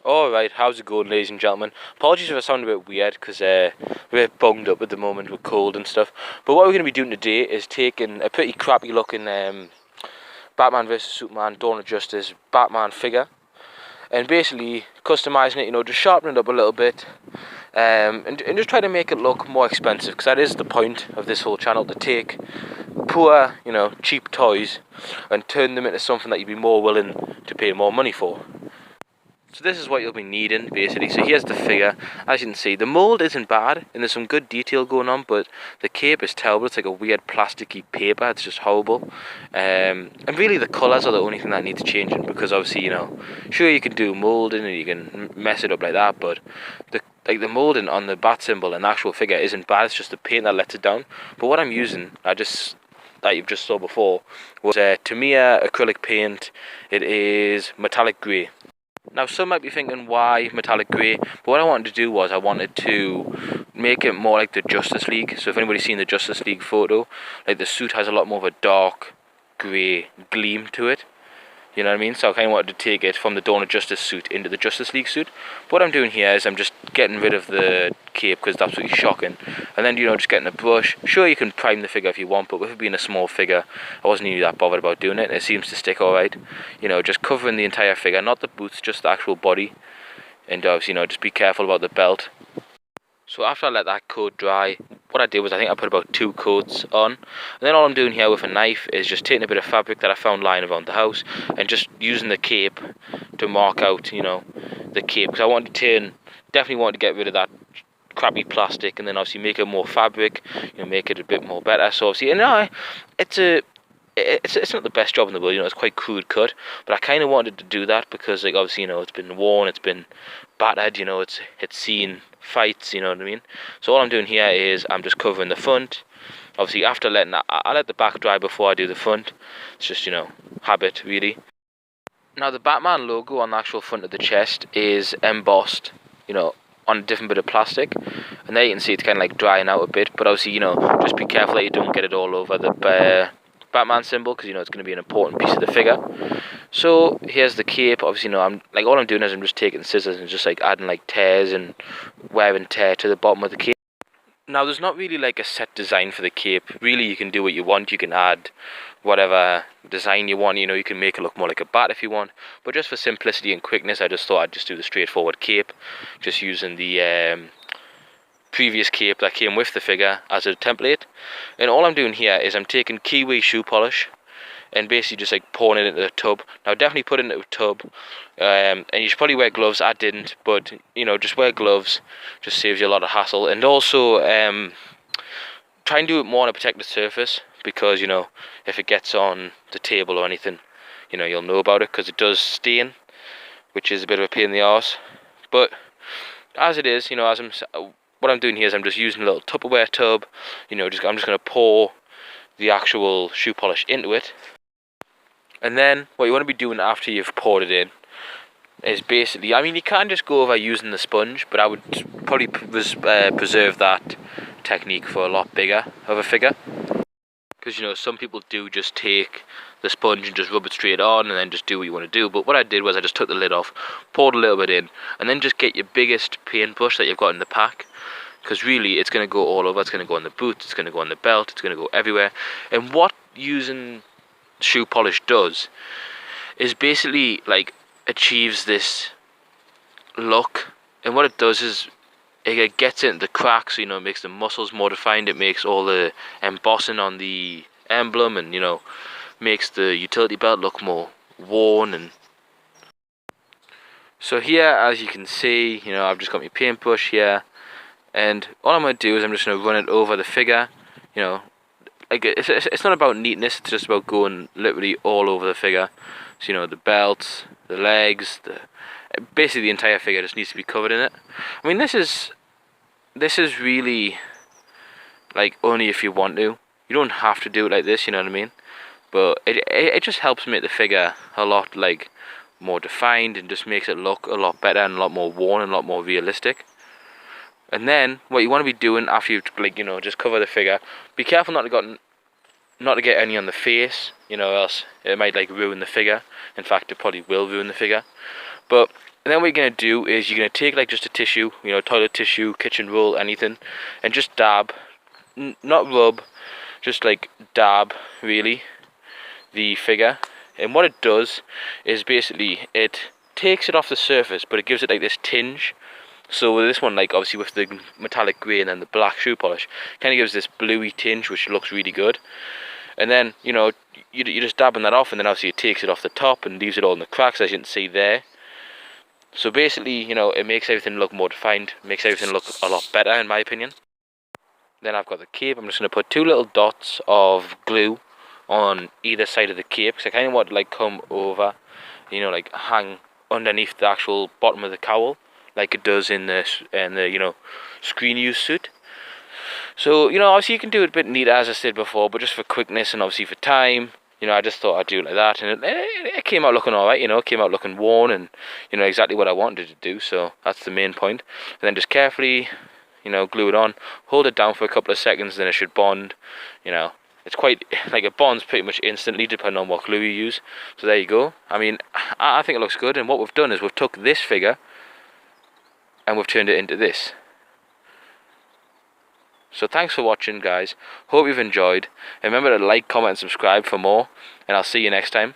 Alright, how's it going, ladies and gentlemen? Apologies if I sound a bit weird, because we're a bit bunged up at the moment with cold and stuff. But what we're going to be doing today is taking a pretty crappy looking Batman vs Superman Dawn of Justice Batman figure, and basically customizing it, just sharpening it up a little bit, and just try to make it look more expensive, because that is the point of this whole channel, to take poor, cheap toys and turn them into something that you'd be more willing to pay more money for. So this is what you'll be needing, basically. So here's the figure. As you can see, the mould isn't bad, and there's some good detail going on, but the cape is terrible. It's like a weird plasticky paper. It's just horrible. And really the colours are the only thing that needs changing, because obviously, sure you can do moulding and you can mess it up like that, but the moulding on the bat symbol and the actual figure isn't bad. It's just the paint that lets it down. But what I'm using, that you've just saw before, was Tamiya acrylic paint. It is metallic grey. Now, some might be thinking, why metallic grey? But what I wanted to do was I wanted to make it more like the Justice League. So if anybody's seen the Justice League photo, like the suit has a lot more of a dark grey gleam to it. You know what I mean? So I kind of wanted to take it from the Dawn of Justice suit into the Justice League suit. But what I'm doing here is I'm just getting rid of the cape, because it's absolutely shocking. And then, just getting a brush. Sure, you can prime the figure if you want, but with it being a small figure, I wasn't really that bothered about doing it. It seems to stick alright. Just covering the entire figure, not the boots, just the actual body. And obviously, just be careful about the belt. So after I let that coat dry, what I did was I think I put about 2 coats on. And then all I'm doing here with a knife is just taking a bit of fabric that I found lying around the house and just using the cape to mark out, the cape. Because I definitely wanted to get rid of that crappy plastic, and then obviously make it more fabric, make it a bit more better. So obviously, it's not the best job in the world, it's quite crude cut, but I kind of wanted to do that because, like, obviously, it's been worn, it's been battered, it's seen fights, you know what I mean? So all I'm doing here is I'm just covering the front. Obviously, after I let the back dry before I do the front. It's just, habit, really. Now, the Batman logo on the actual front of the chest is embossed, on a different bit of plastic, and there you can see it's kind of like drying out a bit, but obviously, just be careful that you don't get it all over the Batman symbol, because it's going to be an important piece of the figure. So here's the cape. Obviously, all I'm doing is I'm just taking scissors and just like adding like tears and wear and tear to the bottom of the cape. Now, there's not really like a set design for the cape. Really, you can do what you want. You can add whatever design you want. You can make it look more like a bat if you want. But just for simplicity and quickness, I just thought I'd just do the straightforward cape, just using the previous cape that came with the figure as a template. And all I'm doing here is I'm taking kiwi shoe polish and basically just like pouring it into the tub. Now, definitely put it into a tub, and you should probably wear gloves. I didn't, but just wear gloves, just saves you a lot of hassle. And also try and do it more on a protected surface, because if it gets on the table or anything, you'll know about it, because it does stain, which is a bit of a pain in the arse. But as it is, what I'm doing here is I'm just using a little Tupperware tub. I'm just going to pour the actual shoe polish into it. And then what you want to be doing after you've poured it in is basically, you can just go over using the sponge, but I would probably preserve that technique for a lot bigger of a figure. Because, some people do just take the sponge and just rub it straight on and then just do what you want to do. But what I did was I just took the lid off, poured a little bit in, and then just get your biggest paintbrush that you've got in the pack. Because really, it's going to go all over. It's going to go on the boots, it's going to go on the belt, it's going to go everywhere. And what using shoe polish does is basically, like, achieves this look. And what it does is it gets into the cracks, it makes the muscles more defined, it makes all the embossing on the emblem, and makes the utility belt look more worn. And so here, as you can see, I've just got my paintbrush here, and all I'm going to do is I'm just going to run it over the figure. Like, it's not about neatness, it's just about going literally all over the figure. So the belts, the legs, basically the entire figure just needs to be covered in it. This is really, like, only if you want to. You don't have to do it like this, you know what I mean? But it just helps make the figure a lot, like, more defined, and just makes it look a lot better and a lot more worn and a lot more realistic. And then what you want to be doing after you've, like, just cover the figure, be careful not to get any on the face, else it might, like, ruin the figure. In fact, it probably will ruin the figure. But And then what you're going to do is you're going to take like just a tissue, you know, toilet tissue, kitchen roll, anything, and just dab, not rub, just like dab really the figure. And what it does is basically it takes it off the surface, but it gives it like this tinge. So with this one, like obviously with the metallic grey and then the black shoe polish, kind of gives this bluey tinge, which looks really good. And then, you know, you're just dabbing that off, and then obviously it takes it off the top and leaves it all in the cracks, as you can see there. So basically, you know, it makes everything look more defined, makes everything look a lot better in my opinion. Then I've got the cape. I'm just going to put 2 little dots of glue on either side of the cape, because I kind of want to like come over, you know, like hang underneath the actual bottom of the cowl, like it does in the you know, screen use suit. So, you know, obviously you can do it a bit neater as I said before, but just for quickness and obviously for time, you know, I just thought I'd do it like that, and it came out looking alright, you know, it came out looking worn and, you know, exactly what I wanted to do, so that's the main point. And then just carefully, you know, glue it on, hold it down for a couple of seconds, then it should bond, you know. It's quite, like it bonds pretty much instantly depending on what glue you use. So there you go. I mean, I think it looks good, and what we've done is we've took this figure and we've turned it into this. So thanks for watching, guys. Hope you've enjoyed. And remember to like, comment and subscribe for more, and I'll see you next time.